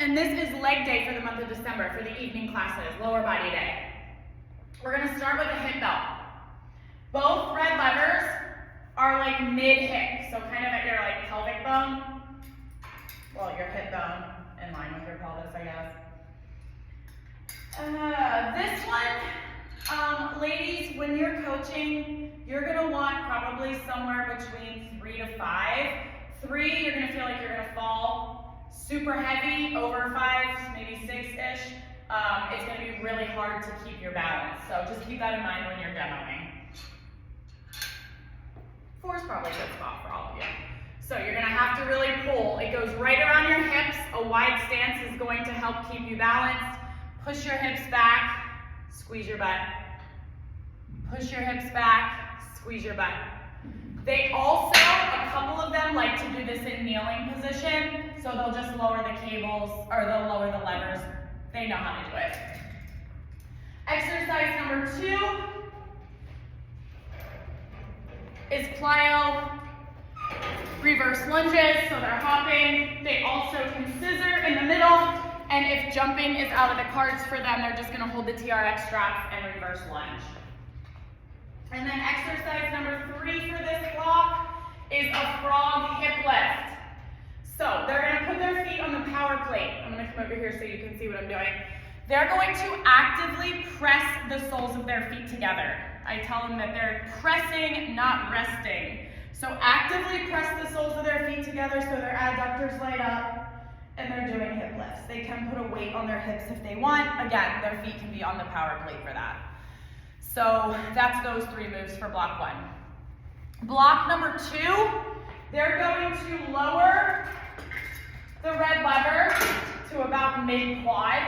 And this is leg day for the month of December for the evening classes, lower body day. We're gonna start with a hip belt. Both red levers are like mid-hip, so kind of at your like pelvic bone. Well, your hip bone in line with your pelvis, I guess. This one, ladies, when you're coaching, you're gonna want probably somewhere between 3 to 5. 3, you're gonna feel like you're gonna fall super heavy. Over 5, maybe 6-ish. It's gonna be really hard to keep your balance. So just keep that in mind when you're demoing. 4 is probably a good spot for all of you. So you're gonna have to really pull. It goes right around your hips. A wide stance is going to help keep you balanced. Push your hips back, squeeze your butt. Push your hips back, squeeze your butt. They also, a couple of them like to do this in kneeling position, so they'll just lower the cables, or they'll lower the levers. They know how to do it. Exercise number 2 is plyo reverse lunges, so they're hopping. They also can scissor in the middle, and if jumping is out of the cards for them, they're just gonna hold the TRX straps and reverse lunge. And then exercise number 3 for this block is a frog hip lift. So they're gonna put their feet on the power plate. I'm gonna come over here so you can see what I'm doing. They're going to actively press the soles of their feet together. I tell them that they're pressing, not resting. So actively press the soles of their feet together so their adductors light up, and they're doing hip lifts. They can put a weight on their hips if they want. Again, their feet can be on the power plate for that. So that's those 3 moves for block 1. Block number 2, they're going to lower the red lever to about mid-quad.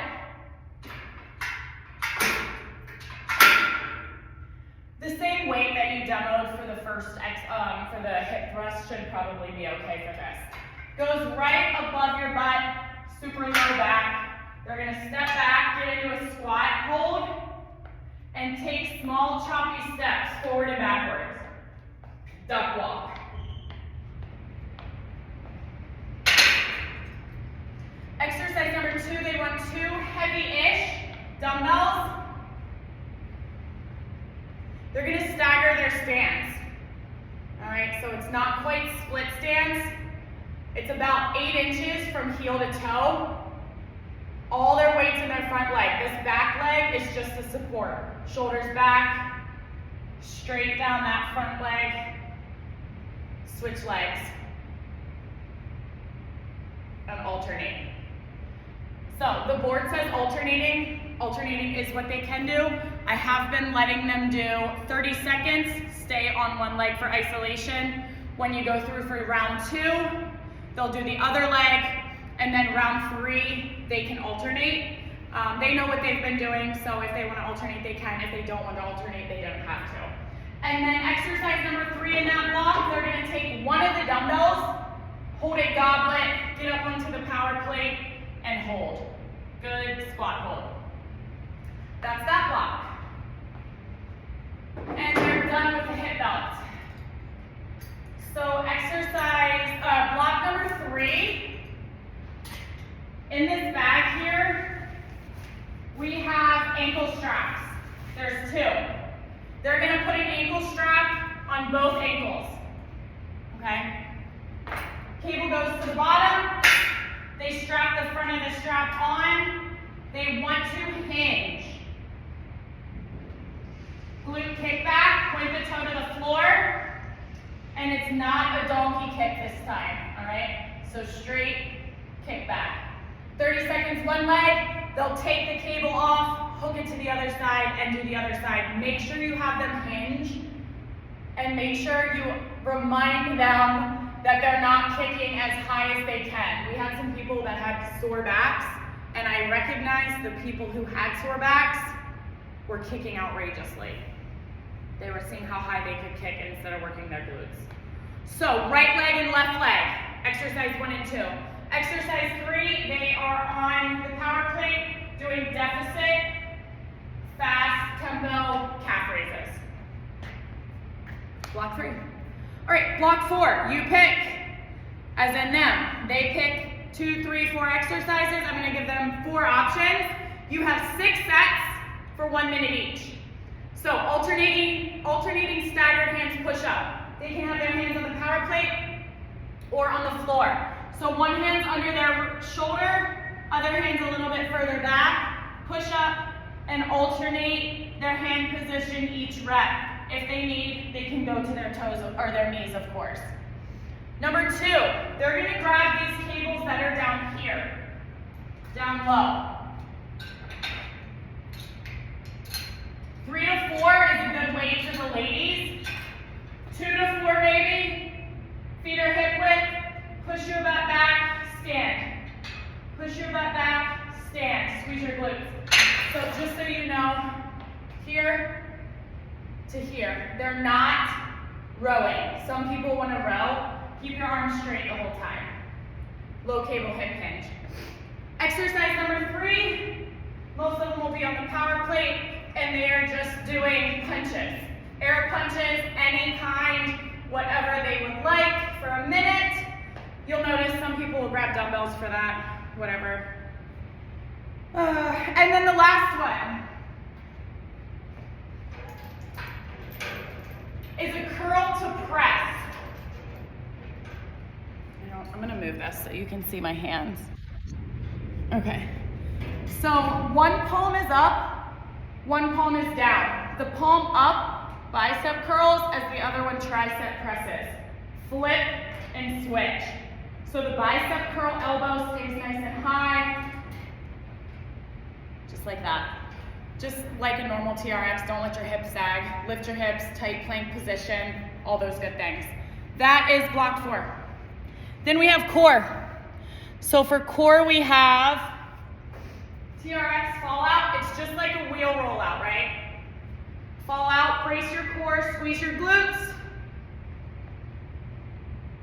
The same weight that you demoed for the first for the hip thrust should probably be okay for this. Goes right above your butt, super low back. They're gonna step back, get into a squat hold, and take small choppy steps forward and backwards. Duck walk. Exercise number 2, they want 2 heavy-ish dumbbells. They're gonna stagger their stance. All right, so it's not quite split stance. It's about 8 inches from heel to toe. All their weight's in their front leg. This back leg is just the support. Shoulders back, straight down that front leg. Switch legs. And alternate. So the board says alternating. Alternating is what they can do. I have been letting them do 30 seconds, stay on one leg for isolation. When you go through for round 2, they'll do the other leg, and then round 3, they can alternate. They know what they've been doing, so if they want to alternate, they can. If they don't want to alternate, they don't have to. And then exercise number 3 in that block, they're going to take one of the dumbbells, hold a goblet, get up onto the power plate, and hold. Good squat hold. That's that block. And they're done with the hip belt. So exercise, block number 3. In this bag here, we have ankle straps. There's 2. They're gonna put an ankle strap on both ankles, okay? Cable goes to the bottom. They strap the front of the strap on. They want to hinge. Glute kick back, point the toe to the floor, and it's not a donkey kick this time, all right? So straight kick back. 30 seconds one leg, they'll take the cable off, hook it to the other side, and do the other side. Make sure you have them hinge, and make sure you remind them that they're not kicking as high as they can. We had some people that had sore backs, and I recognized the people who had sore backs were kicking outrageously. They were seeing how high they could kick instead of working their glutes. So right leg and left leg, exercise 1 and 2. Exercise 3, they are on the power plate doing deficit, fast tempo calf raises. Block 3. All right, block 4, you pick, as in them. They pick 2, 3, 4 exercises. I'm gonna give them 4 options. You have 6 sets for 1 minute each. So alternating staggered hands push up. They can have their hands on the power plate or on the floor. So one hand's under their shoulder, other hand's a little bit further back, push up, and alternate their hand position each rep. If they need, they can go to their toes or their knees, of course. Number 2, they're gonna grab these cables that are down here, down low. 3 to 4 is a good weight for the ladies. 2 to 4 maybe. Feet are hip width. Push your butt back, stand. Push your butt back, stand. Squeeze your glutes. So just so you know, here to here. They're not rowing. Some people want to row. Keep your arms straight the whole time. Low cable hip hinge. Exercise number 3. Most of them will be on the power plate, and they are just doing punches. Air punches, any kind, whatever they would like for a minute. You'll notice some people will grab dumbbells for that, whatever. And then the last one is a curl to press. I'm gonna move this so you can see my hands. Okay. So one palm is up, one palm is down. The palm up, bicep curls, as the other one tricep presses. Flip and switch. So the bicep curl elbow stays nice and high. Just like that. Just like a normal TRX, don't let your hips sag. Lift your hips, tight plank position, all those good things. That is block 4. Then we have core. So for core we have TRX fall out. It's just like a wheel rollout, right? Fall out, brace your core, squeeze your glutes.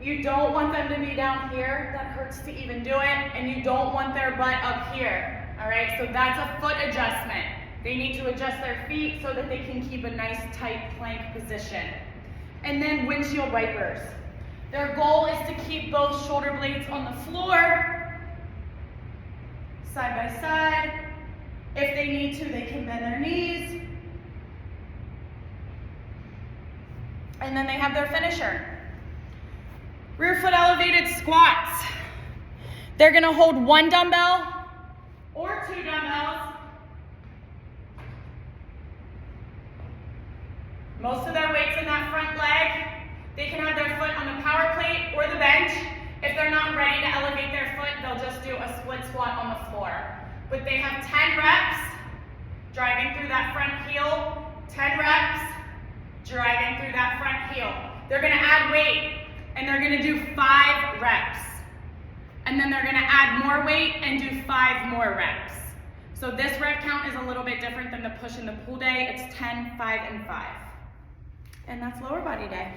You don't want them to be down here. That hurts to even do it. And you don't want their butt up here. All right, so that's a foot adjustment. They need to adjust their feet so that they can keep a nice tight plank position. And then windshield wipers. Their goal is to keep both shoulder blades on the floor, side by side. If they need to, they can bend their knees. And then they have their finisher. Rear foot elevated squats. They're gonna hold 1 dumbbell or 2 dumbbells. Most of their weight's in that front leg. They can have their foot on the power plate or the bench. If they're not ready to elevate their foot, they'll just do a split squat on the floor. But they have 10 reps, driving through that front heel, 10 reps, driving through that front heel. They're gonna add weight, and they're gonna do 5 reps. And then they're gonna add more weight and do 5 more reps. So this rep count is a little bit different than the push and the pull day. It's 10, 5, and 5. And that's lower body day.